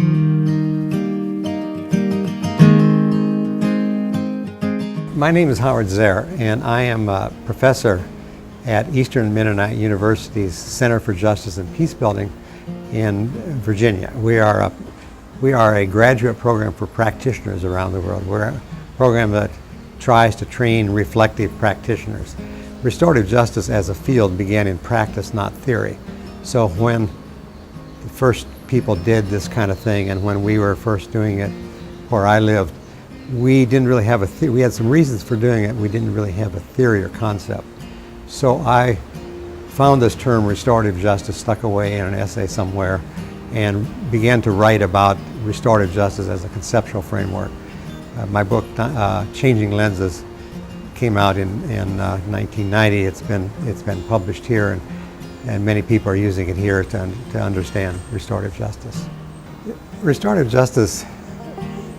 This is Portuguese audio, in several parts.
My name is Howard Zehr, and I am a professor at Eastern Mennonite University's Center for Justice and Peacebuilding in Virginia. We are a graduate program for practitioners around the world. We're a program that tries to train reflective practitioners. Restorative justice as a field began in practice, not theory. So when the first people did this kind of thing, and when we were first doing it where I lived, we didn't really have a theory. We had some reasons for doing it. We didn't really have a theory or concept. So I found this term restorative justice stuck away in an essay somewhere and began to write about restorative justice as a conceptual framework. My book, Changing Lenses, came out in 1990. It's been published here, and many people are using it here to understand restorative justice. Restorative justice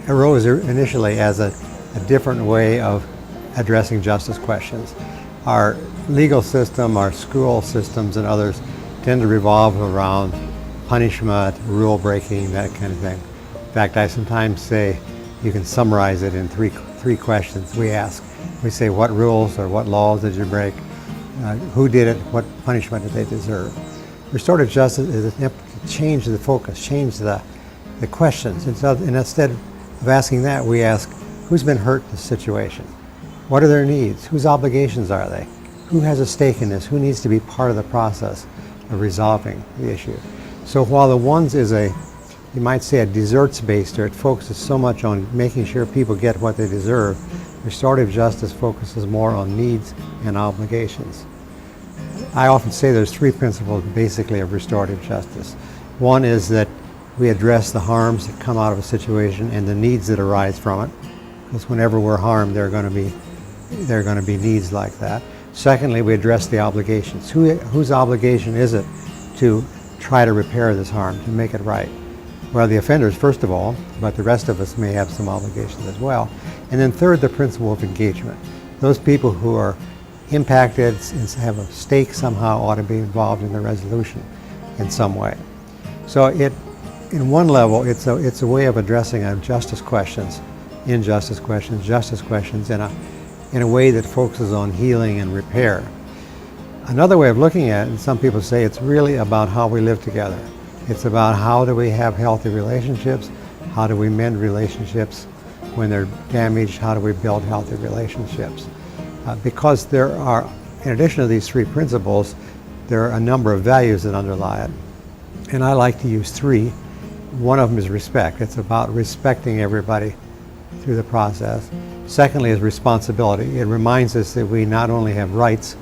arose initially as a different way of addressing justice questions. Our legal system, our school systems, and others tend to revolve around punishment, rule breaking, that kind of thing. In fact, I sometimes say you can summarize it in three questions we ask. We say, what rules or what laws did you break? Who did it? What punishment did they deserve? Restorative justice is an attempt to change the focus, change the questions. And instead of asking that, we ask, who's been hurt in this situation? What are their needs? Whose obligations are they? Who has a stake in this? Who needs to be part of the process of resolving the issue? So while the ones is you might say a desserts-based, or it focuses so much on making sure people get what they deserve, restorative justice focuses more on needs and obligations. I often say there's three principles basically of restorative justice. One is that we address the harms that come out of a situation and the needs that arise from it, because whenever we're harmed, there are going to be needs like that. Secondly, we address the obligations. Whose obligation is it to try to repair this harm, to make it right? Well, the offenders, first of all, but the rest of us may have some obligations as well. And then third, the principle of engagement. Those people who are impacted and have a stake somehow ought to be involved in the resolution in some way. So in one level, it's a way of addressing justice questions in a way that focuses on healing and repair. Another way of looking at it, and some people say it's really about how we live together. It's about how do we have healthy relationships, how do we mend relationships when they're damaged, how do we build healthy relationships. Because there are, in addition to these three principles, there are a number of values that underlie it. And I like to use three. One of them is respect. It's about respecting everybody through the process. Secondly is responsibility. It reminds us that we not only have rights,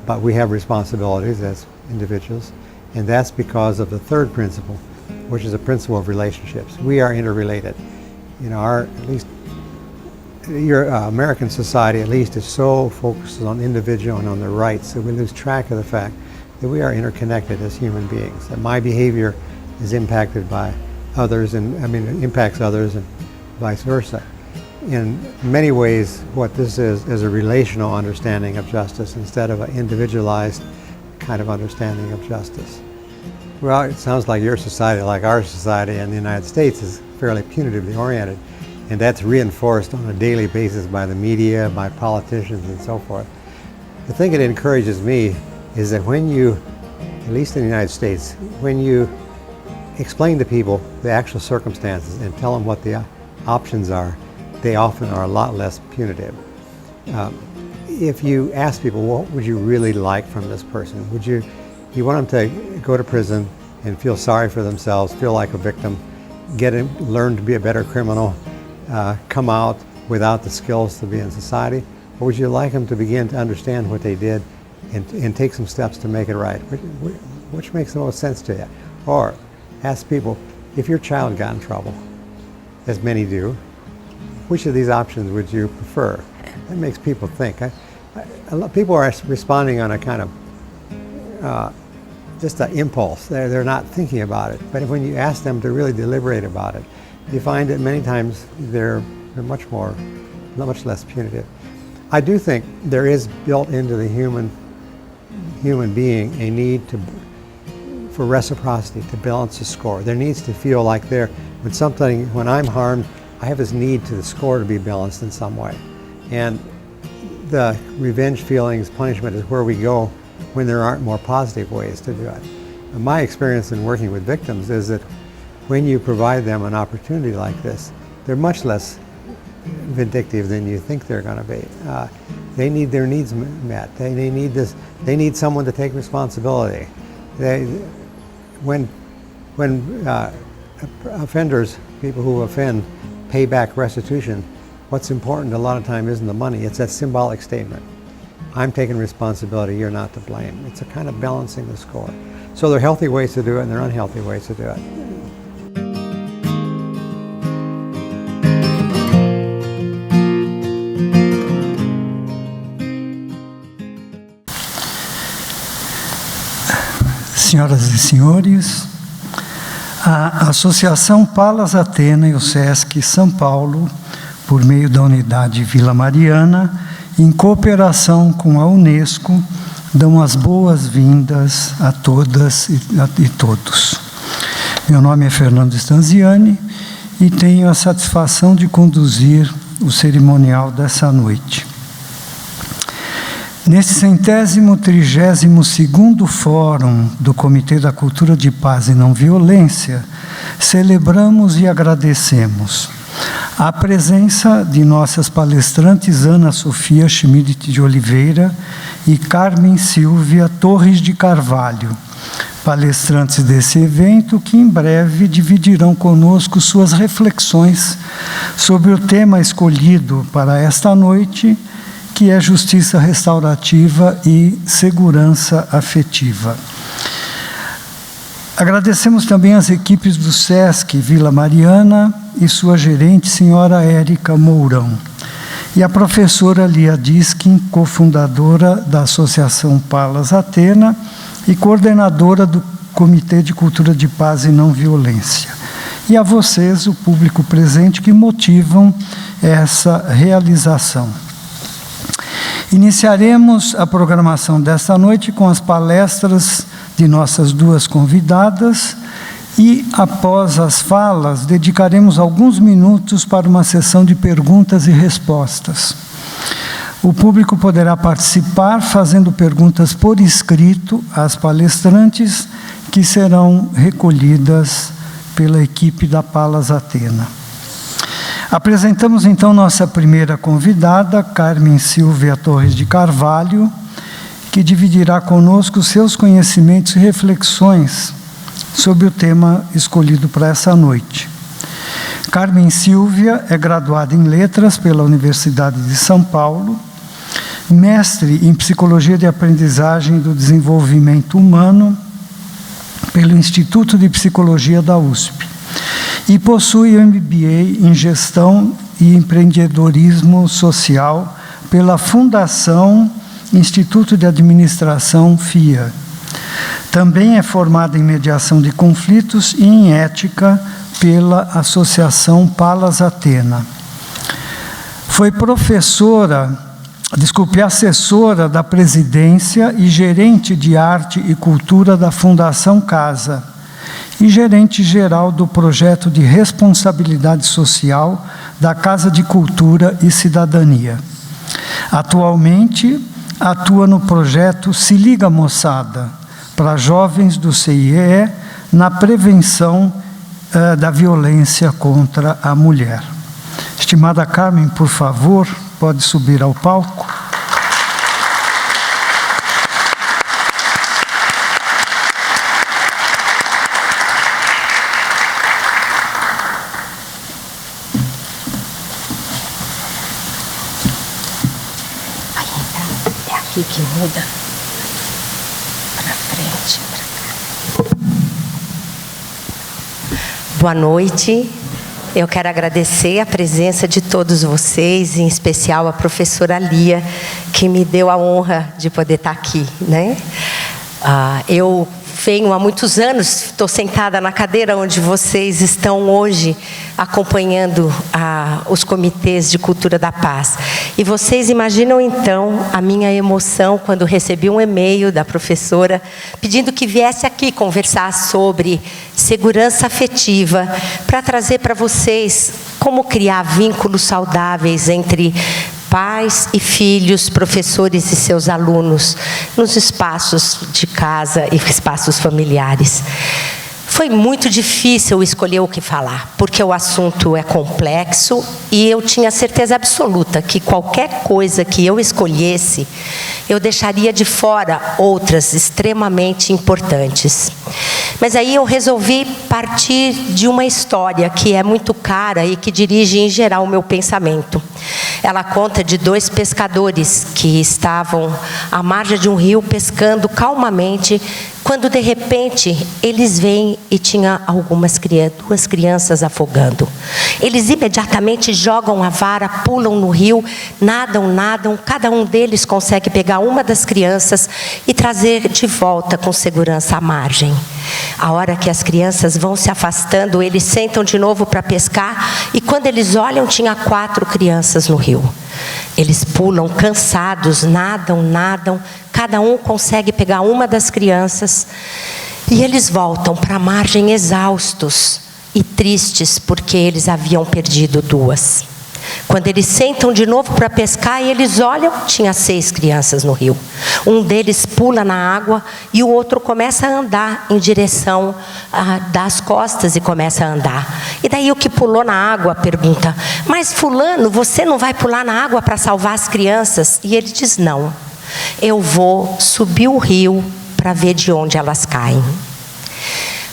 but we have responsibilities as individuals. And that's because of the third principle, which is a principle of relationships. We are interrelated. You know, American society at least is so focused on individual and on their rights that we lose track of the fact that we are interconnected as human beings. That my behavior is impacted by others, impacts others, and vice versa. In many ways, what this is a relational understanding of justice instead of an individualized kind of understanding of justice. Well, it sounds like your society, like our society in the United States, is fairly punitively oriented, and that's reinforced on a daily basis by the media, by politicians, and so forth. The thing that encourages me is that when you, at least in the United States, when you explain to people the actual circumstances and tell them what the options are, they often are a lot less punitive. If you ask people, what would you really like from this person? You want them to go to prison and feel sorry for themselves, feel like a victim, learn to be a better criminal, come out without the skills to be in society? Or would you like them to begin to understand what they did and take some steps to make it right? Which makes the most sense to you? Or ask people, if your child got in trouble, as many do, which of these options would you prefer? That makes people think. People are responding on a kind of just an impulse. They're not thinking about it. But when you ask them to really deliberate about it, you find that many times they're much less punitive. I do think there is built into the human being a need for reciprocity, to balance the score. There needs to feel like they're When I'm harmed, I have this need to the score to be balanced in some way. And the revenge feelings, punishment is where we go when there aren't more positive ways to do it. And my experience in working with victims is that when you provide them an opportunity like this, they're much less vindictive than you think they're going to be. They need their needs met. They need this. They need someone to take responsibility. When offenders, people who offend, pay back restitution, what's important a lot of time isn't the money, it's that symbolic statement. I'm taking responsibility, you're not to blame. It's a kind of balancing the score. So there are healthy ways to do it and there are unhealthy ways to do it. Senhoras e senhores, a Associação Palas Athena e o SESC São Paulo, por meio da unidade Vila Mariana, em cooperação com a Unesco, dão as boas-vindas a todas e todos. Meu nome é Fernando Stanziani e tenho a satisfação de conduzir o cerimonial dessa noite. Nesse 132º Fórum do Comitê da Cultura de Paz e Não Violência, celebramos e agradecemos a presença de nossas palestrantes Ana Sofia Schmidt de Oliveira e Carmen Silvia Torres de Carvalho, palestrantes desse evento que em breve dividirão conosco suas reflexões sobre o tema escolhido para esta noite, que é justiça restaurativa e segurança afetiva. Agradecemos também as equipes do SESC Vila Mariana e sua gerente, senhora Érica Mourão, e a professora Lia Diskin, cofundadora da Associação Palas Athena e coordenadora do Comitê de Cultura de Paz e Não Violência. E a vocês, o público presente, que motivam essa realização. Iniciaremos a programação desta noite com as palestras de nossas duas convidadas e, após as falas, dedicaremos alguns minutos para uma sessão de perguntas e respostas. O público poderá participar fazendo perguntas por escrito às palestrantes, que serão recolhidas pela equipe da Palas Athena. Apresentamos então nossa primeira convidada, Carmen Silvia Torres de Carvalho, que dividirá conosco seus conhecimentos e reflexões sobre o tema escolhido para essa noite. Carmen Silvia é graduada em Letras pela Universidade de São Paulo, mestre em Psicologia de Aprendizagem do Desenvolvimento Humano pelo Instituto de Psicologia da USP. E possui o MBA em Gestão e Empreendedorismo Social pela Fundação Instituto de Administração FIA. Também é formada em Mediação de Conflitos e em Ética pela Associação Palas Athena. Foi assessora da presidência e gerente de Arte e Cultura da Fundação Casa, e gerente-geral do projeto de responsabilidade social da Casa de Cultura e Cidadania. Atualmente, atua no projeto Se Liga Moçada, para jovens do CIE, na prevenção da violência contra a mulher. Estimada Carmen, por favor, pode subir ao palco. Que muda para frente, para cá. Boa noite. Eu quero agradecer a presença de todos vocês, em especial a professora Lia, que me deu a honra de poder estar aqui, né? Eu venho há muitos anos, estou sentada na cadeira onde vocês estão hoje, acompanhando os comitês de cultura da paz. E vocês imaginam então a minha emoção quando recebi um e-mail da professora pedindo que viesse aqui conversar sobre segurança afetiva, para trazer para vocês como criar vínculos saudáveis entre pais e filhos, professores e seus alunos, nos espaços de casa e espaços familiares. Foi muito difícil escolher o que falar, porque o assunto é complexo e eu tinha certeza absoluta que qualquer coisa que eu escolhesse, eu deixaria de fora outras extremamente importantes. Mas aí eu resolvi partir de uma história que é muito cara e que dirige em geral o meu pensamento. Ela conta de 2 pescadores que estavam à margem de um rio pescando calmamente, quando de repente eles veem e tinha 2 crianças afogando. Eles imediatamente jogam a vara, pulam no rio, nadam, cada um deles consegue pegar uma das crianças e trazer de volta com segurança à margem. A hora que as crianças vão se afastando, eles sentam de novo para pescar e quando eles olham, tinha 4 crianças no rio. Eles pulam cansados, nadam, cada um consegue pegar uma das crianças e eles voltam para a margem exaustos e tristes porque eles haviam perdido 2. Quando eles sentam de novo para pescar e eles olham, tinha 6 crianças no rio. Um deles pula na água e o outro começa a andar em direção das costas e começa a andar. E daí o que pulou na água pergunta: mas fulano, você não vai pular na água para salvar as crianças? E ele diz: não, eu vou subir o rio para ver de onde elas caem.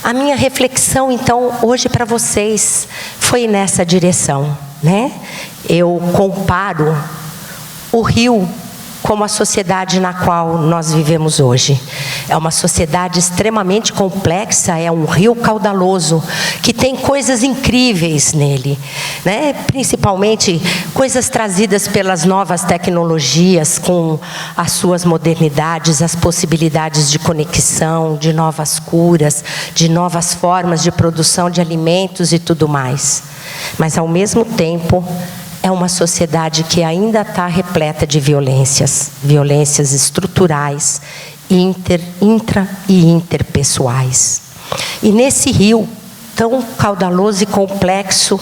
A minha reflexão então hoje para vocês foi nessa direção, né? Eu comparo o rio como a sociedade na qual nós vivemos hoje. É uma sociedade extremamente complexa, é um rio caudaloso, que tem coisas incríveis nele, né? Principalmente coisas trazidas pelas novas tecnologias, com as suas modernidades, as possibilidades de conexão, de novas curas, de novas formas de produção de alimentos e tudo mais. Mas, ao mesmo tempo, é uma sociedade que ainda está repleta de violências estruturais, intra e interpessoais. E nesse rio tão caudaloso e complexo,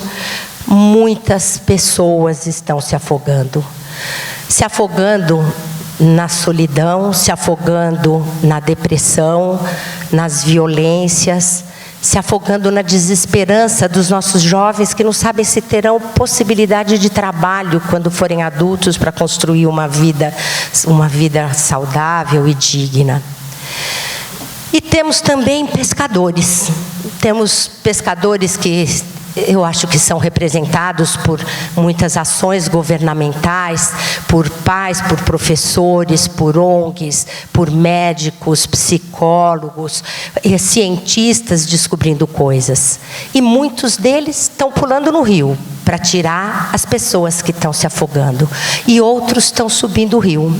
muitas pessoas estão se afogando na solidão, se afogando na depressão, nas violências, se afogando na desesperança dos nossos jovens que não sabem se terão possibilidade de trabalho quando forem adultos para construir uma vida saudável e digna. E temos também pescadores. Temos pescadores que eu acho que são representados por muitas ações governamentais, por pais, por professores, por ONGs, por médicos, psicólogos, cientistas descobrindo coisas. E muitos deles estão pulando no rio para tirar as pessoas que estão se afogando. E outros estão subindo o rio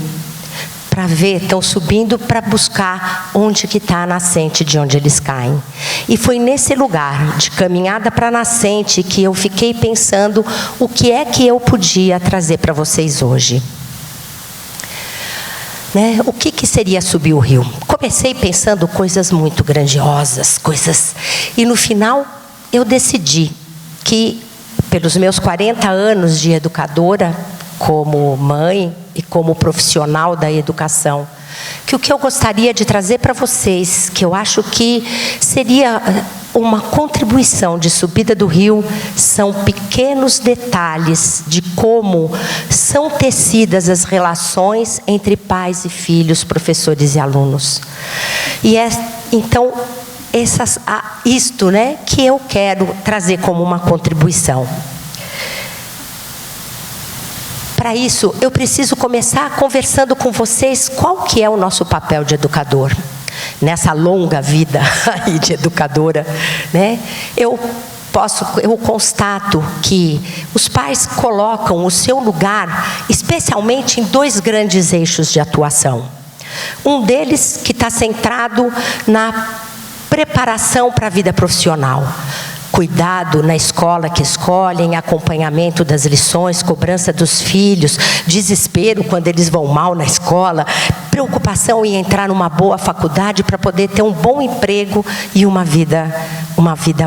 para ver, estão subindo para buscar onde que está a nascente de onde eles caem. E foi nesse lugar de caminhada para a nascente que eu fiquei pensando o que é que eu podia trazer para vocês hoje. Né? O que seria subir o rio? Comecei pensando coisas muito grandiosas, e no final eu decidi que, pelos meus 40 anos de educadora, como mãe e como profissional da educação, que o que eu gostaria de trazer para vocês, que eu acho que seria uma contribuição de subida do rio, são pequenos detalhes de como são tecidas as relações entre pais e filhos, professores e alunos. E então isto, né, que eu quero trazer como uma contribuição. Para isso, eu preciso começar conversando com vocês qual que é o nosso papel de educador. Nessa longa vida aí de educadora, né? Eu constato que os pais colocam o seu lugar, especialmente em 2 grandes eixos de atuação. Um deles que está centrado na preparação para a vida profissional. Cuidado na escola que escolhem, acompanhamento das lições, cobrança dos filhos, desespero quando eles vão mal na escola, preocupação em entrar numa boa faculdade para poder ter um bom emprego e uma vida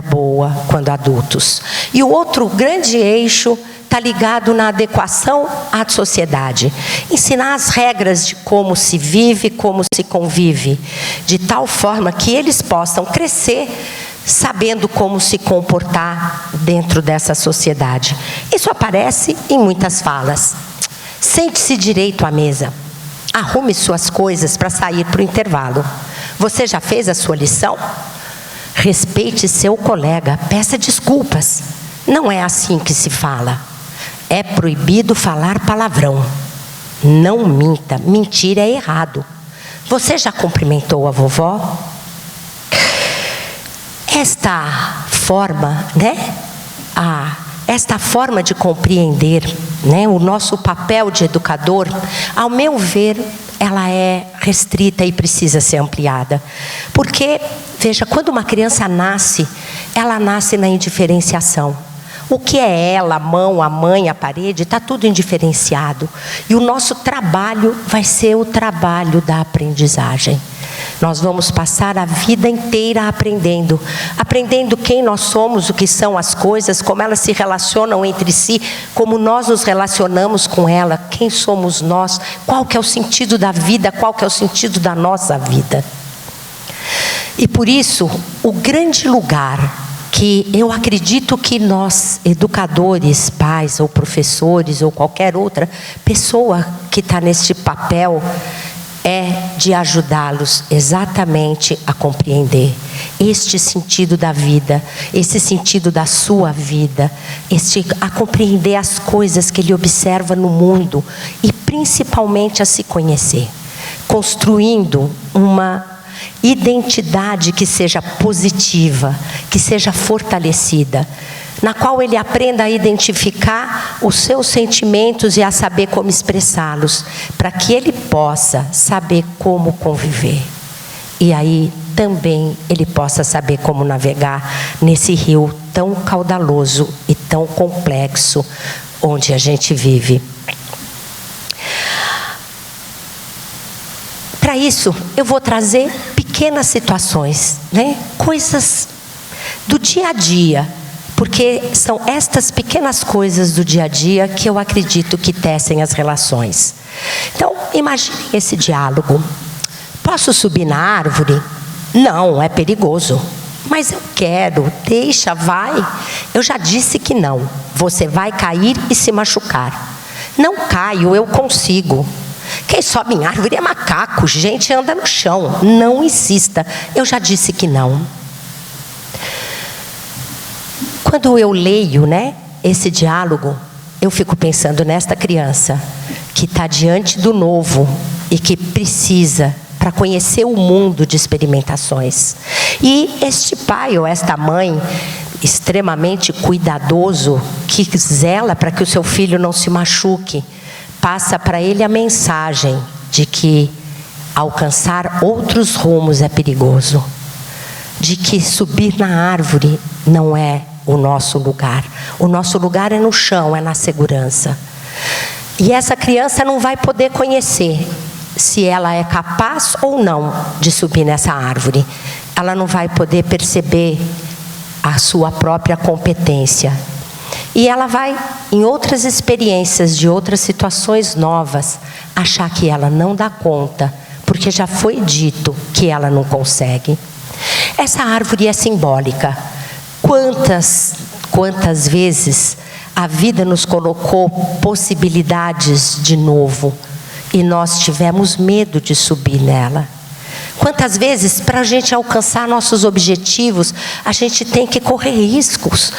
boa quando adultos. E o outro grande eixo está ligado na adequação à sociedade. Ensinar as regras de como se vive, como se convive, de tal forma que eles possam crescer sabendo como se comportar dentro dessa sociedade. Isso aparece em muitas falas. Sente-se direito à mesa. Arrume suas coisas para sair para o intervalo. Você já fez a sua lição? Respeite seu colega, peça desculpas. Não é assim que se fala. É proibido falar palavrão. Não minta, mentir é errado. Você já cumprimentou a vovó? Esta forma, esta forma de compreender, o nosso papel de educador, ao meu ver, ela é restrita e precisa ser ampliada. Porque, veja, quando uma criança nasce, ela nasce na indiferenciação. O que é ela, a mão, a mãe, a parede, está tudo indiferenciado. E o nosso trabalho vai ser o trabalho da aprendizagem. Nós vamos passar a vida inteira aprendendo quem nós somos, o que são as coisas, como elas se relacionam entre si, como nós nos relacionamos com ela, quem somos nós, qual que é o sentido da vida, qual que é o sentido da nossa vida. E por isso, o grande lugar que eu acredito que nós, educadores, pais ou professores ou qualquer outra pessoa que está neste papel, é de ajudá-los exatamente a compreender este sentido da vida, esse sentido da sua vida, a compreender as coisas que ele observa no mundo e principalmente a se conhecer, construindo uma identidade que seja positiva, que seja fortalecida, na qual ele aprenda a identificar os seus sentimentos e a saber como expressá-los, para que ele possa saber como conviver. E aí também ele possa saber como navegar nesse rio tão caudaloso e tão complexo onde a gente vive. Para isso, eu vou trazer pequenas situações, coisas do dia a dia, porque são estas pequenas coisas do dia a dia que eu acredito que tecem as relações. Então, imagine esse diálogo. Posso subir na árvore? Não, é perigoso. Mas eu quero, deixa, vai. Eu já disse que não. Você vai cair e se machucar. Não caio, eu consigo. Quem sobe em árvore é macaco, gente anda no chão. Não insista, eu já disse que não. Quando eu leio, esse diálogo, eu fico pensando nesta criança que está diante do novo e que precisa para conhecer o mundo de experimentações. E este pai ou esta mãe extremamente cuidadoso, que zela para que o seu filho não se machuque, passa para ele a mensagem de que alcançar outros rumos é perigoso, de que subir na árvore não é o nosso lugar. O nosso lugar é no chão, é na segurança. E essa criança não vai poder conhecer se ela é capaz ou não de subir nessa árvore. Ela não vai poder perceber a sua própria competência. E ela vai, em outras experiências, de outras situações novas, achar que ela não dá conta, porque já foi dito que ela não consegue. Essa árvore é simbólica. Quantas vezes a vida nos colocou possibilidades de novo e nós tivemos medo de subir nela? Quantas vezes, para a gente alcançar nossos objetivos, a gente tem que correr riscos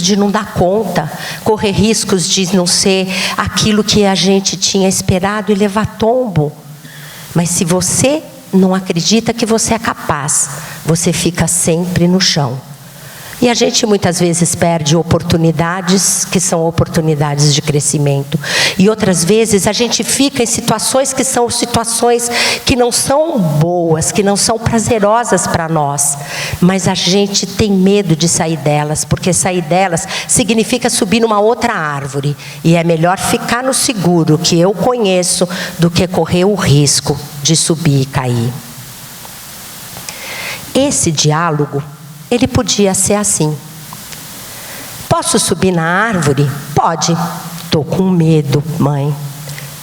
de não dar conta, correr riscos de não ser aquilo que a gente tinha esperado e levar tombo. Mas se você não acredita que você é capaz, você fica sempre no chão. E a gente muitas vezes perde oportunidades que são oportunidades de crescimento. E outras vezes a gente fica em situações que são situações que não são boas, que não são prazerosas para nós. Mas a gente tem medo de sair delas, porque sair delas significa subir numa outra árvore. E é melhor ficar no seguro, que eu conheço, do que correr o risco de subir e cair. Esse diálogo, ele podia ser assim. Posso subir na árvore? Pode. Estou com medo, mãe.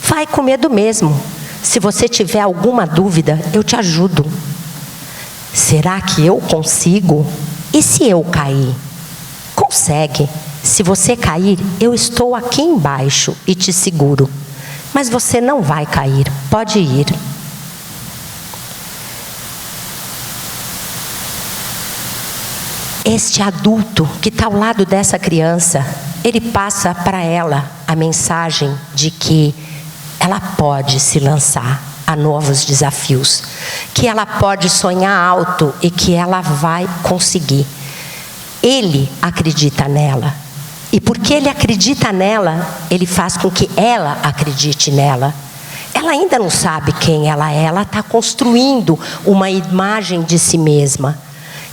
Vai com medo mesmo. Se você tiver alguma dúvida, eu te ajudo. Será que eu consigo? E se eu cair? Consegue. Se você cair, eu estou aqui embaixo e te seguro. Mas você não vai cair. Pode ir. Este adulto que está ao lado dessa criança, ele passa para ela a mensagem de que ela pode se lançar a novos desafios, que ela pode sonhar alto e que ela vai conseguir. Ele acredita nela. E porque ele acredita nela, ele faz com que ela acredite nela. Ela ainda não sabe quem ela é, ela está construindo uma imagem de si mesma.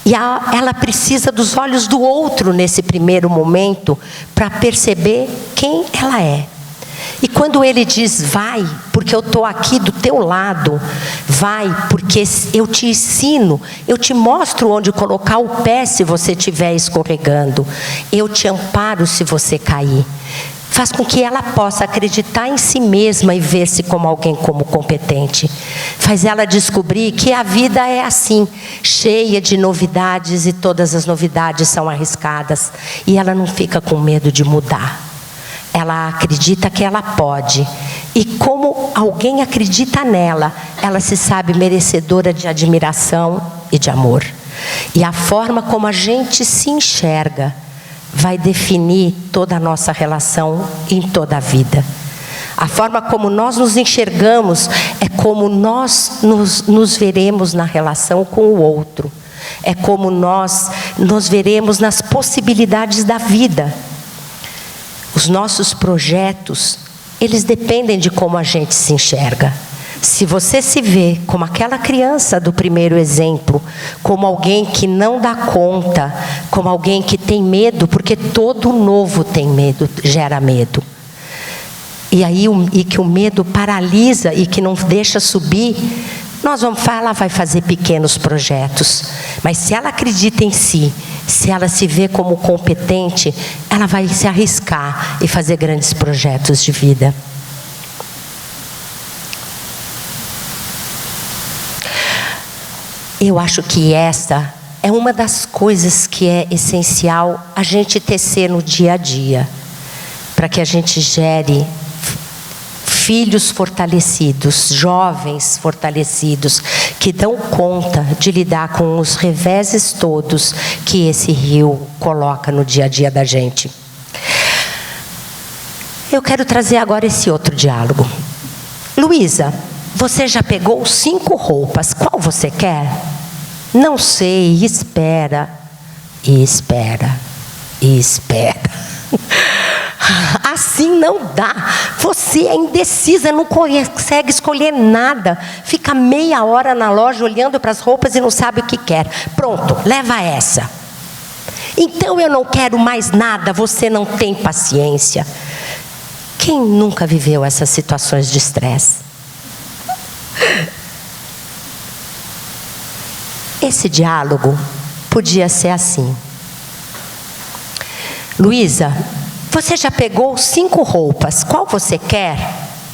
E ela precisa dos olhos do outro nesse primeiro momento para perceber quem ela é. E quando ele diz, vai, porque eu estou aqui do teu lado, vai, porque eu te ensino, eu te mostro onde colocar o pé se você estiver escorregando, eu te amparo se você cair. Faz com que ela possa acreditar em si mesma e ver-se como alguém como competente. Faz ela descobrir que a vida é assim, cheia de novidades, e todas as novidades são arriscadas. E ela não fica com medo de mudar. Ela acredita que ela pode. E como alguém acredita nela, ela se sabe merecedora de admiração e de amor. E a forma como a gente se enxerga vai definir toda a nossa relação em toda a vida. A forma como nós nos enxergamos é como nós nos veremos na relação com o outro. É como nós nos veremos nas possibilidades da vida. Os nossos projetos, eles dependem de como a gente se enxerga. Se você se vê como aquela criança do primeiro exemplo, como alguém que não dá conta, como alguém que tem medo, porque todo novo tem medo, gera medo. E que o medo paralisa e que não deixa subir, ela vai fazer pequenos projetos. Mas se ela acredita em si, se ela se vê como competente, ela vai se arriscar e fazer grandes projetos de vida. Eu acho que essa é uma das coisas que é essencial a gente tecer no dia a dia, para que a gente gere filhos fortalecidos, jovens fortalecidos, que dão conta de lidar com os reveses todos que esse rio coloca no dia a dia da gente. Eu quero trazer agora esse outro diálogo. Luísa, você já pegou 5 roupas, qual você quer? Não sei, espera, e espera, e espera. Assim não dá. Você é indecisa, não consegue escolher nada. Fica meia hora na loja olhando para as roupas e não sabe o que quer. Pronto, leva essa. Então eu não quero mais nada, você não tem paciência. Quem nunca viveu essas situações de estresse? Esse diálogo podia ser assim. Luísa, você já pegou 5 roupas, qual você quer?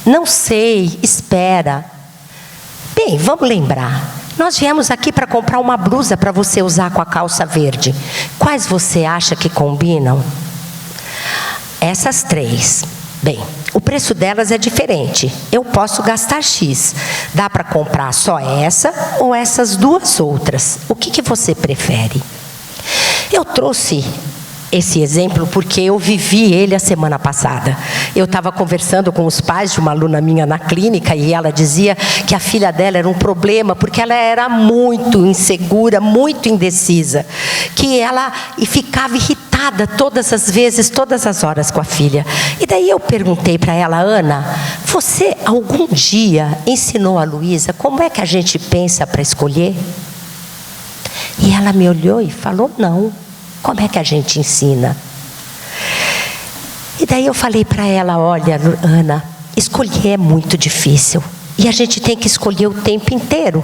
Não sei, espera. Bem, vamos lembrar. Nós viemos aqui para comprar uma blusa para você usar com a calça verde. Quais você acha que combinam? Essas 3. Bem, o preço delas é diferente. Eu posso gastar X. Dá para comprar só essa ou essas 2 outras? O que você prefere? Eu trouxe esse exemplo porque eu vivi ele a semana passada. Eu estava conversando com os pais de uma aluna minha na clínica e ela dizia que a filha dela era um problema porque ela era muito insegura, muito indecisa, que ela ficava irritada todas as vezes, todas as horas com a filha. E daí eu perguntei para ela: Ana, você algum dia ensinou a Luísa como é que a gente pensa para escolher? E ela me olhou e falou: não. Como é que a gente ensina? E daí eu falei para ela: olha, Ana, escolher é muito difícil. E a gente tem que escolher o tempo inteiro.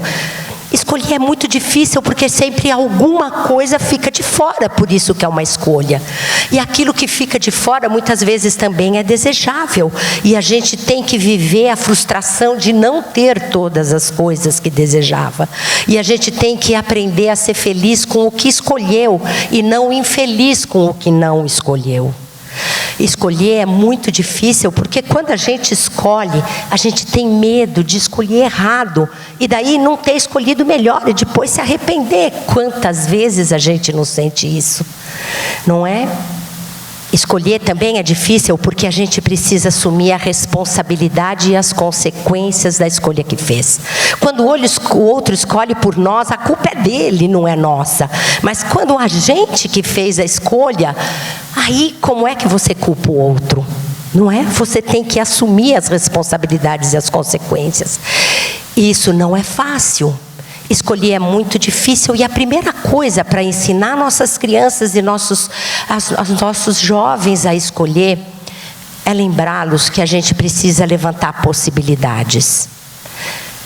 Escolher é muito difícil porque sempre alguma coisa fica de fora, por isso que é uma escolha. E aquilo que fica de fora muitas vezes também é desejável. E a gente tem que viver a frustração de não ter todas as coisas que desejava. E a gente tem que aprender a ser feliz com o que escolheu e não infeliz com o que não escolheu. Escolher é muito difícil, porque quando a gente escolhe, a gente tem medo de escolher errado, e daí não ter escolhido melhor, e depois se arrepender. Quantas vezes a gente não sente isso, não é? Escolher também é difícil, porque a gente precisa assumir a responsabilidade e as consequências da escolha que fez. Quando o outro escolhe por nós, a culpa é dele, não é nossa. Mas quando a gente que fez a escolha, aí como é que você culpa o outro? Não é? Você tem que assumir as responsabilidades e as consequências. E isso não é fácil. Escolher é muito difícil, e a primeira coisa para ensinar nossas crianças e nossos jovens a escolher é lembrá-los que a gente precisa levantar possibilidades.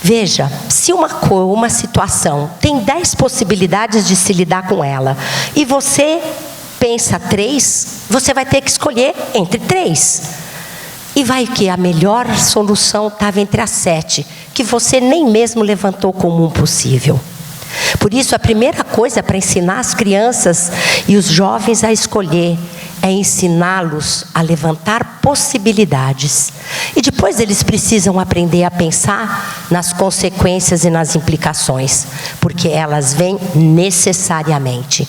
Veja, se uma situação tem 10 possibilidades de se lidar com ela, e você pensa 3, você vai ter que escolher entre 3. E vai que a melhor solução estava entre as 7, que você nem mesmo levantou como um possível. Por isso, a primeira coisa para ensinar as crianças e os jovens a escolher é ensiná-los a levantar possibilidades. E depois eles precisam aprender a pensar nas consequências e nas implicações, porque elas vêm necessariamente.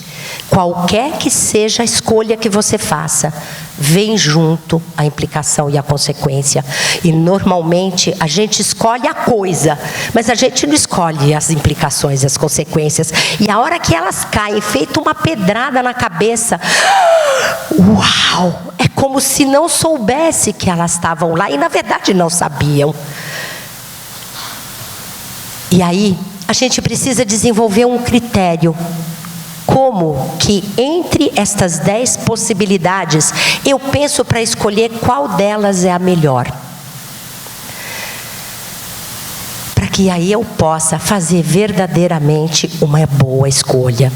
Qualquer que seja a escolha que você faça, vem junto a implicação e a consequência. E normalmente a gente escolhe a coisa, mas a gente não escolhe as implicações e as consequências. E a hora que elas caem, feito uma pedrada na cabeça, uau! É como se não soubesse que elas estavam lá, e na verdade não sabiam. E aí a gente precisa desenvolver um critério. Como que entre estas 10 possibilidades, eu penso para escolher qual delas é a melhor. Para que aí eu possa fazer verdadeiramente uma boa escolha.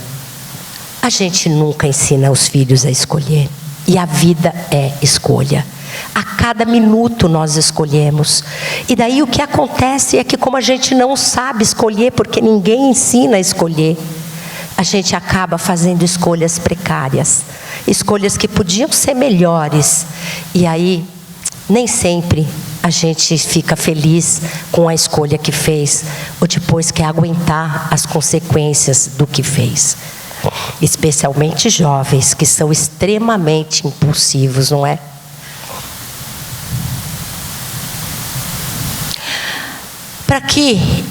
A gente nunca ensina os filhos a escolher. E a vida é escolha. A cada minuto nós escolhemos. E daí o que acontece é que, como a gente não sabe escolher, porque ninguém ensina a escolher, a gente acaba fazendo escolhas precárias, escolhas que podiam ser melhores, e aí nem sempre a gente fica feliz com a escolha que fez, ou depois quer aguentar as consequências do que fez. Especialmente jovens que são extremamente impulsivos, não é? Para que,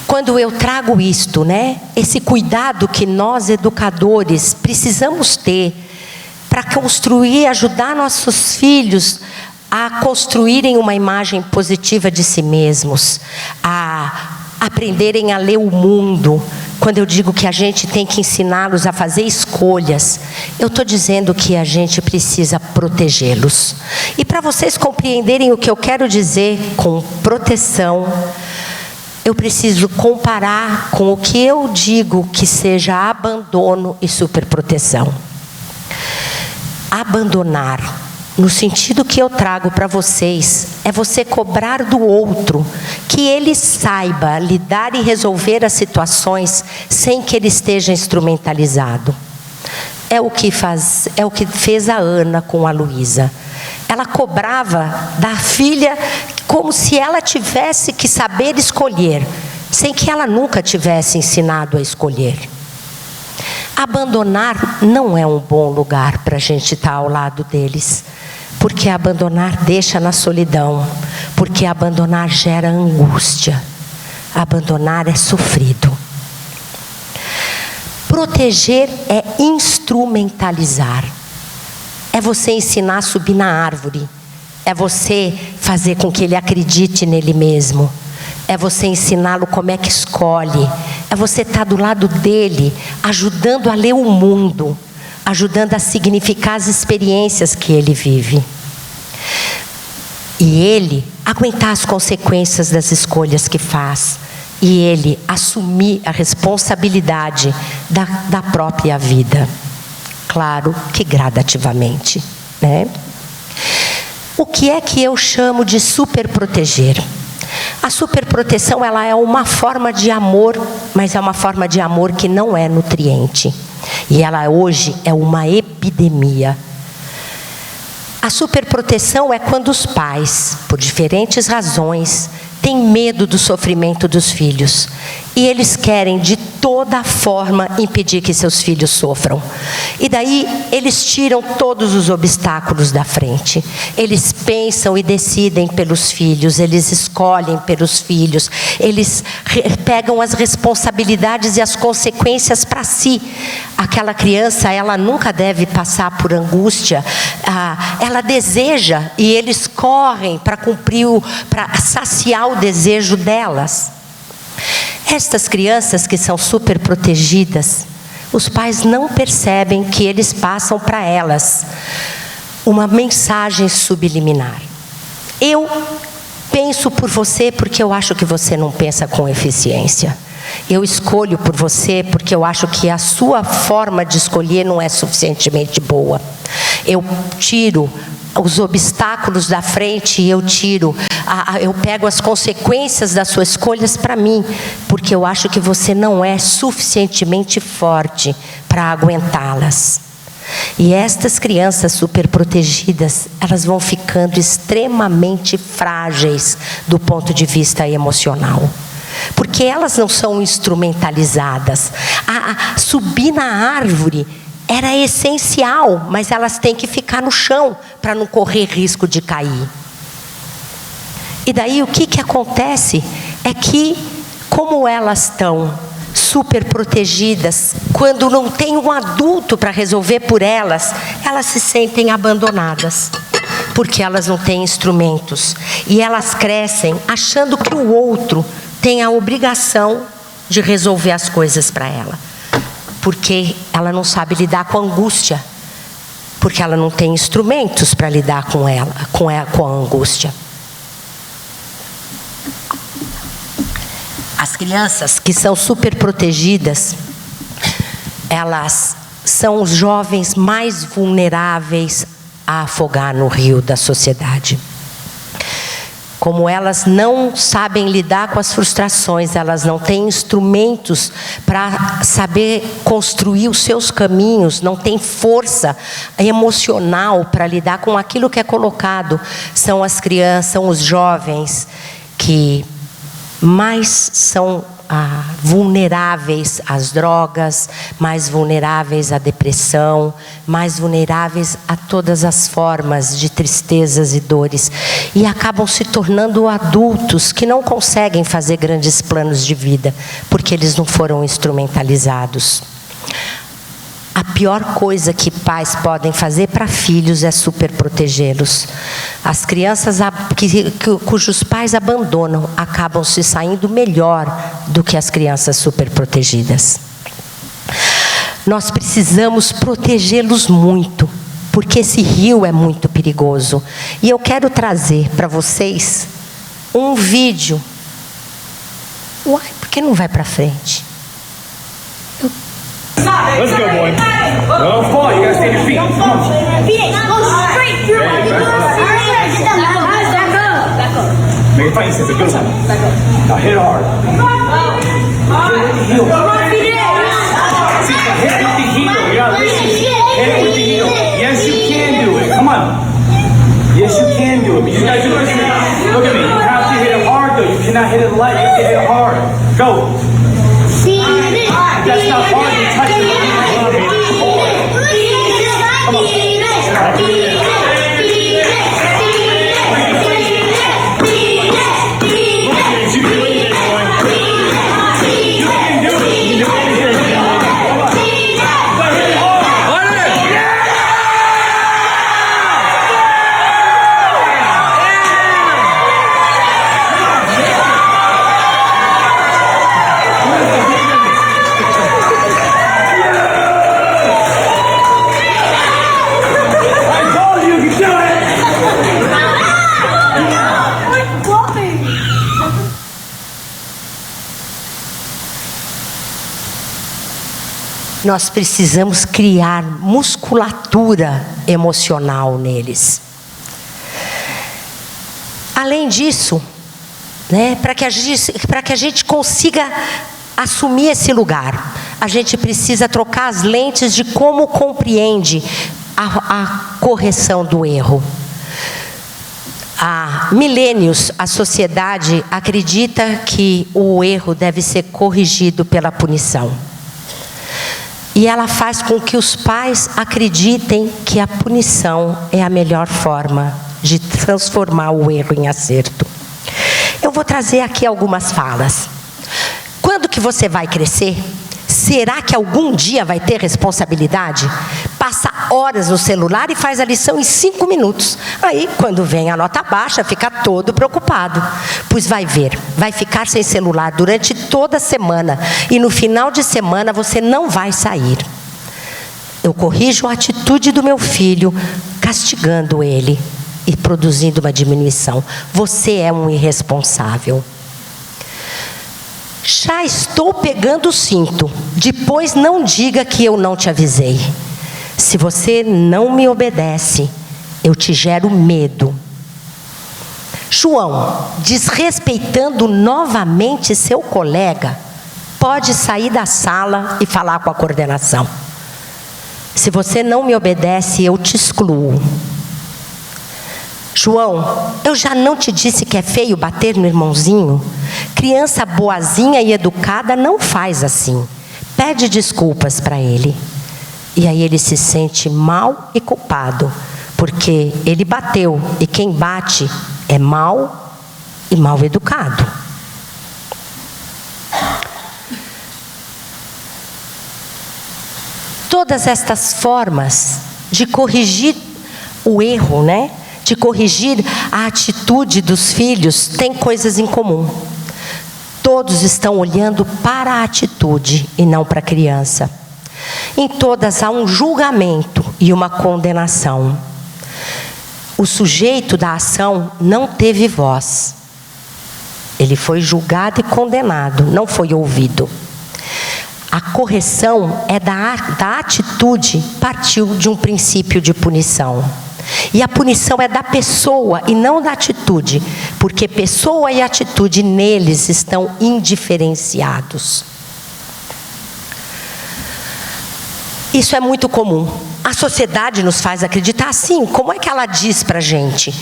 quando eu trago isto, esse cuidado que nós educadores precisamos ter para construir, ajudar nossos filhos a construírem uma imagem positiva de si mesmos, a aprenderem a ler o mundo. Quando eu digo que a gente tem que ensiná-los a fazer escolhas, eu estou dizendo que a gente precisa protegê-los. E para vocês compreenderem o que eu quero dizer com proteção, eu preciso comparar com o que eu digo que seja abandono e superproteção. Abandonar, no sentido que eu trago para vocês, é você cobrar do outro que ele saiba lidar e resolver as situações sem que ele esteja instrumentalizado. É o que fez a Ana com a Luísa. Ela cobrava da filha como se ela tivesse que saber escolher, sem que ela nunca tivesse ensinado a escolher. abandonar não é um bom lugar para a gente estar ao lado deles. Porque abandonar deixa na solidão. Porque abandonar gera angústia. Abandonar é sofrido. Proteger é instrumentalizar. É você ensinar a subir na árvore. É você fazer com que ele acredite nele mesmo. É você ensiná-lo como é que escolhe. É você estar do lado dele, ajudando a ler o mundo, ajudando a significar as experiências que ele vive. E ele aguentar as consequências das escolhas que faz. E ele assumir a responsabilidade da própria vida. Claro que gradativamente, né? O que é que eu chamo de superproteger? A superproteção, ela é uma forma de amor, mas é uma forma de amor que não é nutriente. E ela hoje é uma epidemia. A superproteção é quando os pais, por diferentes razões, têm medo do sofrimento dos filhos. E eles querem, de toda forma, impedir que seus filhos sofram. E daí, eles tiram todos os obstáculos da frente. Eles pensam e decidem pelos filhos. Eles escolhem pelos filhos. Eles pegam as responsabilidades e as consequências para si. Aquela criança, ela nunca deve passar por angústia. Ela deseja e eles correm para cumprir, para saciar o desejo delas. Estas crianças que são super protegidas, os pais não percebem que eles passam para elas uma mensagem subliminar. Eu penso por você porque eu acho que você não pensa com eficiência. Eu escolho por você porque eu acho que a sua forma de escolher não é suficientemente boa. Eu tiro os obstáculos da frente e eu pego as consequências das suas escolhas para mim, porque eu acho que você não é suficientemente forte para aguentá-las. E estas crianças superprotegidas, elas vão ficando extremamente frágeis do ponto de vista emocional. Porque elas não são instrumentalizadas. Subir na árvore era essencial, mas elas têm que ficar no chão para não correr risco de cair. E daí o que acontece é que, como elas estão super protegidas, quando não tem um adulto para resolver por elas, elas se sentem abandonadas, porque elas não têm instrumentos. E elas crescem achando que o outro tem a obrigação de resolver as coisas para ela. Porque ela não sabe lidar com a angústia. Porque ela não tem instrumentos para lidar com a angústia. As crianças que são super protegidas, elas são os jovens mais vulneráveis a afogar no rio da sociedade. Como elas não sabem lidar com as frustrações, elas não têm instrumentos para saber construir os seus caminhos, não têm força emocional para lidar com aquilo que é colocado. São as crianças, são os jovens que mais são vulneráveis às drogas, mais vulneráveis à depressão, mais vulneráveis a todas as formas de tristezas e dores. E acabam se tornando adultos que não conseguem fazer grandes planos de vida, porque eles não foram instrumentalizados. A pior coisa que pais podem fazer para filhos é superprotegê-los. As crianças cujos pais abandonam acabam se saindo melhor do que as crianças superprotegidas. Nós precisamos protegê-los muito, porque esse rio é muito perigoso. E eu quero trazer para vocês um vídeo. Uai, por que não vai para frente? Let's go, boy. Don't fall. You gotta stay on your feet. Come on. Go straight through. Back up. Make it fight. It's a good one. Now hit it hard. Hit it with the heel. See, hit it with the heel. You gotta listen. Hit it with the heel. Yes, you can do it. Come on. Yes, you can do it. But you gotta do it. Look at me. You have to hit it hard, though. You cannot hit it light. You have to hit it hard. Go. That's not hard. You touch it. nós precisamos criar musculatura emocional neles. Além disso, né, para que a gente consiga assumir esse lugar, a gente precisa trocar as lentes de como compreende a correção do erro. Há milênios, a sociedade acredita que o erro deve ser corrigido pela punição. E ela faz com que os pais acreditem que a punição é a melhor forma de transformar o erro em acerto. Eu vou trazer aqui algumas falas. Quando que você vai crescer? Será que algum dia vai ter responsabilidade? Passa horas no celular e faz a lição em 5 minutos. Aí, quando vem a nota baixa, fica todo preocupado. Pois vai ver, vai ficar sem celular durante toda a semana. E no final de semana você não vai sair. Eu corrijo a atitude do meu filho, castigando ele e produzindo uma diminuição. Você é um irresponsável. Já estou pegando o cinto. Depois não diga que eu não te avisei. Se você não me obedece, eu te gero medo. João, desrespeitando novamente seu colega, pode sair da sala e falar com a coordenação. Se você não me obedece, eu te excluo. João, eu já não te disse que é feio bater no irmãozinho? Criança boazinha e educada não faz assim. Pede desculpas para ele. E aí ele se sente mal e culpado, porque ele bateu, e quem bate é mal e mal educado. Todas estas formas de corrigir o erro, né? De corrigir a atitude dos filhos, têm coisas em comum. Todos estão olhando para a atitude e não para a criança. Em todas há um julgamento e uma condenação. O sujeito da ação não teve voz. Ele foi julgado e condenado, não foi ouvido. A correção é da atitude, partiu de um princípio de punição. E a punição é da pessoa e não da atitude, porque pessoa e atitude neles estão indiferenciados. Isso é muito comum. A sociedade nos faz acreditar assim. Como é que ela diz para a gente?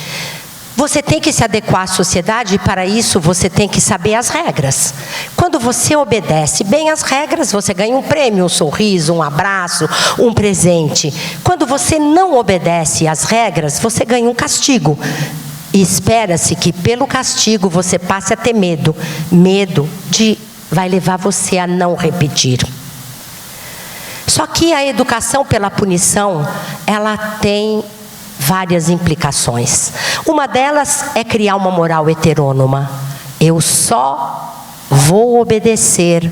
Você tem que se adequar à sociedade e para isso você tem que saber as regras. Quando você obedece bem às regras, você ganha um prêmio, um sorriso, um abraço, um presente. Quando você não obedece às regras, você ganha um castigo. E espera-se que pelo castigo você passe a ter medo. Medo vai levar você a não repetir. Só que a educação pela punição, ela tem várias implicações. Uma delas é criar uma moral heterônoma. Eu só vou obedecer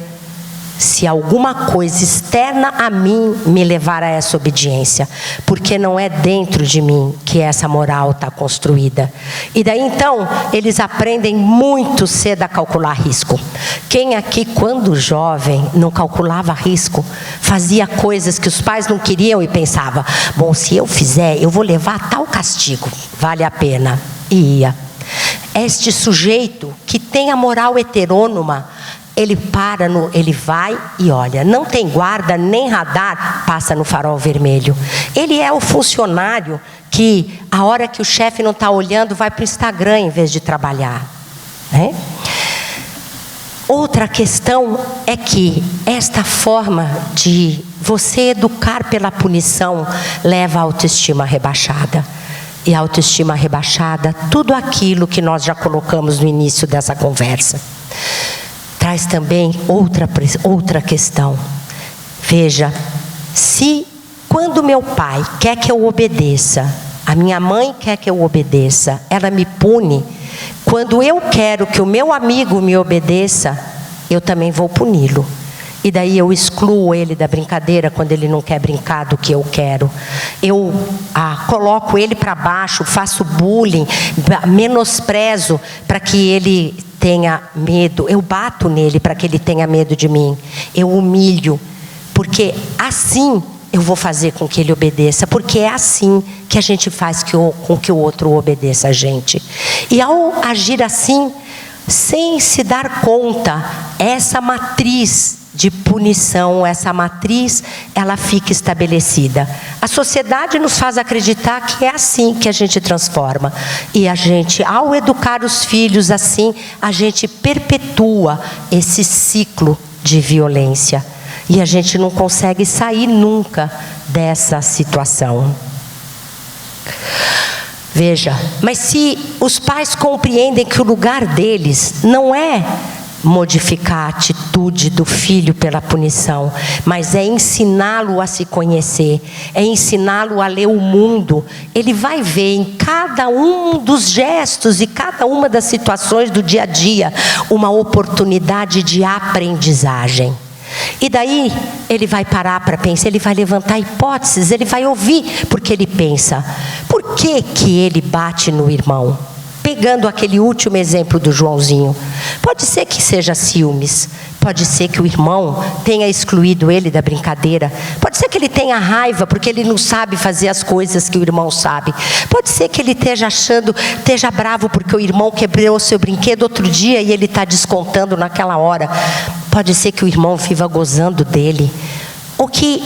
se alguma coisa externa a mim me levar a essa obediência, porque não é dentro de mim que essa moral está construída. E daí então, eles aprendem muito cedo a calcular risco. Quem aqui, quando jovem, não calculava risco, fazia coisas que os pais não queriam e pensava, bom, se eu fizer, eu vou levar tal castigo, vale a pena. E ia. Este sujeito que tem a moral heterônoma, ele ele vai e olha, não tem guarda nem radar, passa no farol vermelho. Ele é o funcionário que, a hora que o chefe não está olhando, vai para o Instagram em vez de trabalhar, né? Outra questão é que esta forma de você educar pela punição leva à autoestima rebaixada. E a autoestima rebaixada, tudo aquilo que nós já colocamos no início dessa conversa. Traz também outra questão. Veja, se quando meu pai quer que eu obedeça, a minha mãe quer que eu obedeça, ela me pune, quando eu quero que o meu amigo me obedeça, eu também vou puni-lo. E daí eu excluo ele da brincadeira quando ele não quer brincar do que eu quero. Eu coloco ele para baixo, faço bullying, menosprezo para que ele tenha medo. Eu bato nele para que ele tenha medo de mim. Eu humilho. porque assim eu vou fazer com que ele obedeça, porque é assim que a gente faz com que o outro obedeça a gente. E ao agir assim, sem se dar conta, essa matriz de punição, essa matriz, ela fica estabelecida. A sociedade nos faz acreditar que é assim que a gente transforma. E a gente, ao educar os filhos assim, a gente perpetua esse ciclo de violência. E a gente não consegue sair nunca dessa situação. Veja, mas se os pais compreendem que o lugar deles não é modificar a atitude do filho pela punição, mas é ensiná-lo a se conhecer, é ensiná-lo a ler o mundo, ele vai ver em cada um dos gestos e cada uma das situações do dia a dia uma oportunidade de aprendizagem. E daí ele vai parar para pensar, ele vai levantar hipóteses, ele vai ouvir, porque ele pensa, por que que ele bate no irmão? Pegando aquele último exemplo do Joãozinho, pode ser que seja ciúmes, pode ser que o irmão tenha excluído ele da brincadeira, pode ser que ele tenha raiva porque ele não sabe fazer as coisas que o irmão sabe, pode ser que ele esteja bravo porque o irmão quebrou o seu brinquedo outro dia e ele está descontando naquela hora, pode ser que o irmão viva gozando dele. O que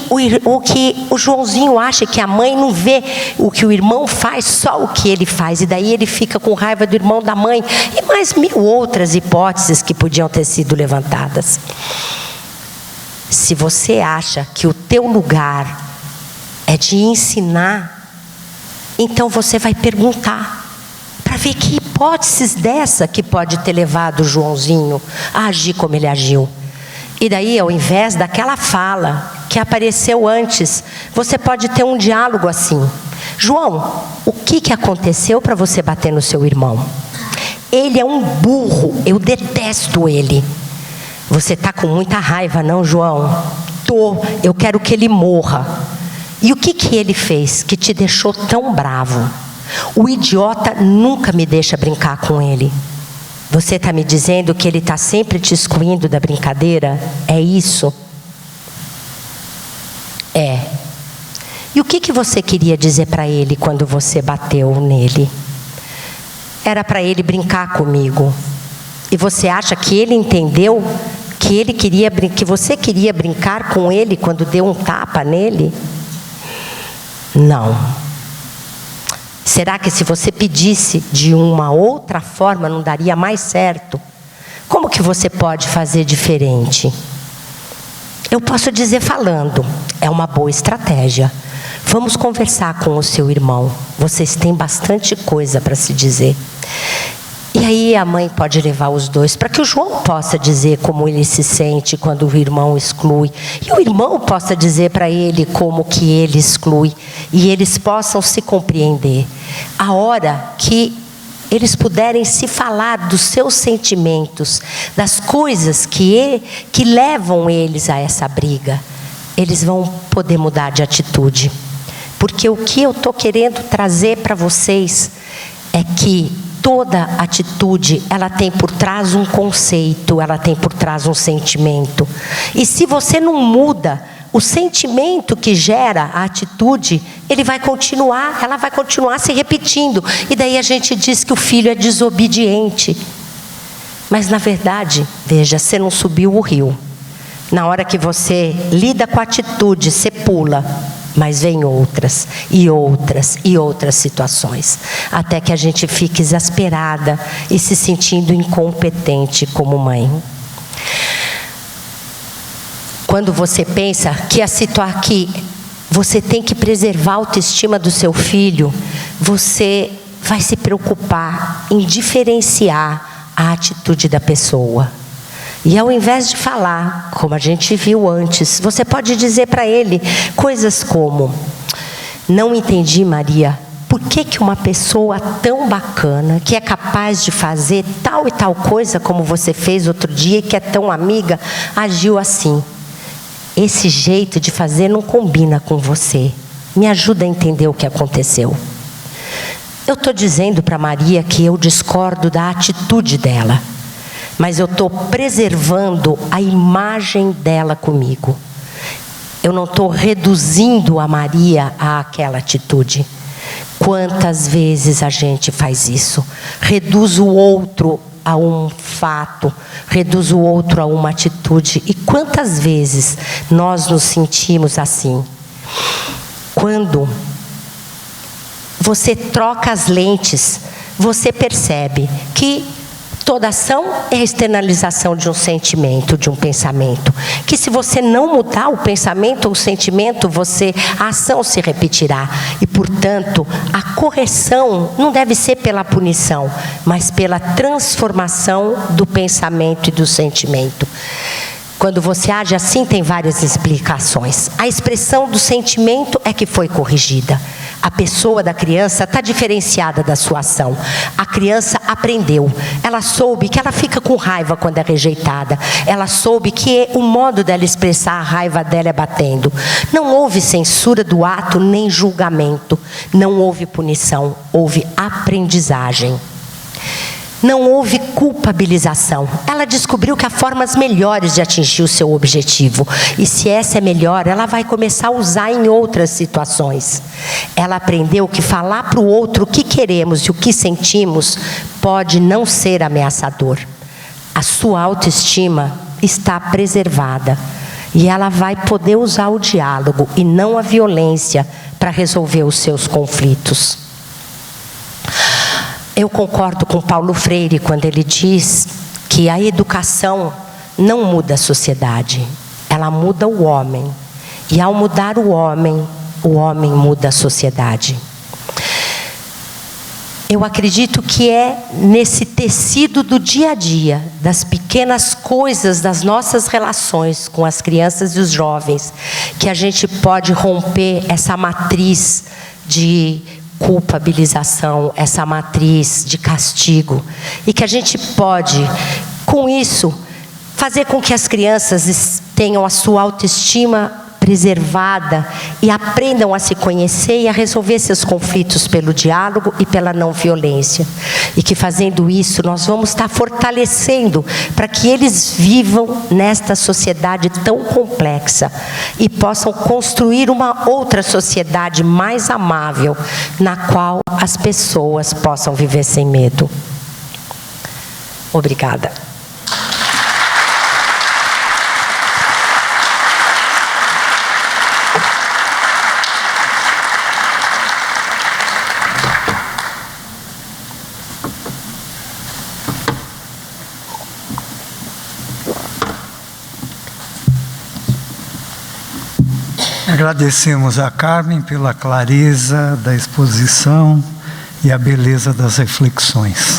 o Joãozinho acha que a mãe não vê o que o irmão faz, só o que ele faz. E daí ele fica com raiva do irmão da mãe. E mais 1000 outras hipóteses que podiam ter sido levantadas. Se você acha que o teu lugar é de ensinar, então você vai perguntar. Para ver que hipóteses dessa que pode ter levado o Joãozinho a agir como ele agiu. E daí, ao invés daquela fala que apareceu antes, você pode ter um diálogo assim. João, o que aconteceu para você bater no seu irmão? Ele é um burro, eu detesto ele. Você está com muita raiva, não, João? Tô, eu quero que ele morra. E o que ele fez que te deixou tão bravo? O idiota nunca me deixa brincar com ele. Você está me dizendo que ele está sempre te excluindo da brincadeira? É isso? É. E o que você queria dizer para ele quando você bateu nele? Era para ele brincar comigo. E você acha que ele entendeu que você queria brincar com ele quando deu um tapa nele? Não. Será que se você pedisse de uma outra forma não daria mais certo? Como que você pode fazer diferente? Eu posso dizer falando, é uma boa estratégia. Vamos conversar com o seu irmão. Vocês têm bastante coisa para se dizer. E aí a mãe pode levar os dois para que o João possa dizer como ele se sente quando o irmão exclui. E o irmão possa dizer para ele como que ele exclui. E eles possam se compreender. A hora que eles puderem se falar dos seus sentimentos, das coisas que levam eles a essa briga, eles vão poder mudar de atitude. Porque o que eu estou querendo trazer para vocês é que toda atitude, ela tem por trás um conceito, ela tem por trás um sentimento. E se você não muda o sentimento que gera a atitude, ela vai continuar se repetindo. E daí a gente diz que o filho é desobediente. Mas na verdade, veja, você não subiu o rio. Na hora que você lida com a atitude, você pula. Mas vem outras, e outras, e outras situações. Até que a gente fique exasperada e se sentindo incompetente como mãe. Quando você pensa que você tem que preservar a autoestima do seu filho, você vai se preocupar em diferenciar a atitude da pessoa. E ao invés de falar, como a gente viu antes, você pode dizer para ele coisas como: não entendi, Maria, por que uma pessoa tão bacana, que é capaz de fazer tal e tal coisa como você fez outro dia e que é tão amiga, agiu assim. Esse jeito de fazer não combina com você. Me ajuda a entender o que aconteceu. Eu estou dizendo para Maria que eu discordo da atitude dela. Mas eu estou preservando a imagem dela comigo. Eu não estou reduzindo a Maria àquela atitude. Quantas vezes a gente faz isso? Reduz o outro a um fato, reduz o outro a uma atitude. E quantas vezes nós nos sentimos assim? Quando você troca as lentes, você percebe que toda ação é a externalização de um sentimento, de um pensamento. Que se você não mudar o pensamento ou o sentimento, a ação se repetirá. E, portanto, a correção não deve ser pela punição, mas pela transformação do pensamento e do sentimento. Quando você age assim, tem várias explicações. A expressão do sentimento é que foi corrigida. A pessoa da criança está diferenciada da sua ação. A criança aprendeu. Ela soube que ela fica com raiva quando é rejeitada. Ela soube que o modo dela expressar a raiva dela é batendo. Não houve censura do ato nem julgamento. Não houve punição. Houve aprendizagem. Não houve culpabilização. Ela descobriu que há formas melhores de atingir o seu objetivo. E se essa é melhor, ela vai começar a usar em outras situações. Ela aprendeu que falar para o outro o que queremos e o que sentimos pode não ser ameaçador. A sua autoestima está preservada. E ela vai poder usar o diálogo e não a violência para resolver os seus conflitos. Eu concordo com Paulo Freire quando ele diz que a educação não muda a sociedade, ela muda o homem. E ao mudar o homem muda a sociedade. Eu acredito que é nesse tecido do dia a dia, das pequenas coisas das nossas relações com as crianças e os jovens, que a gente pode romper essa matriz de culpabilização, essa matriz de castigo, e que a gente pode, com isso, fazer com que as crianças tenham a sua autoestima preservada e aprendam a se conhecer e a resolver seus conflitos pelo diálogo e pela não violência. E que fazendo isso, nós vamos estar fortalecendo para que eles vivam nesta sociedade tão complexa e possam construir uma outra sociedade mais amável, na qual as pessoas possam viver sem medo. Obrigada. Agradecemos a Carmen pela clareza da exposição e a beleza das reflexões.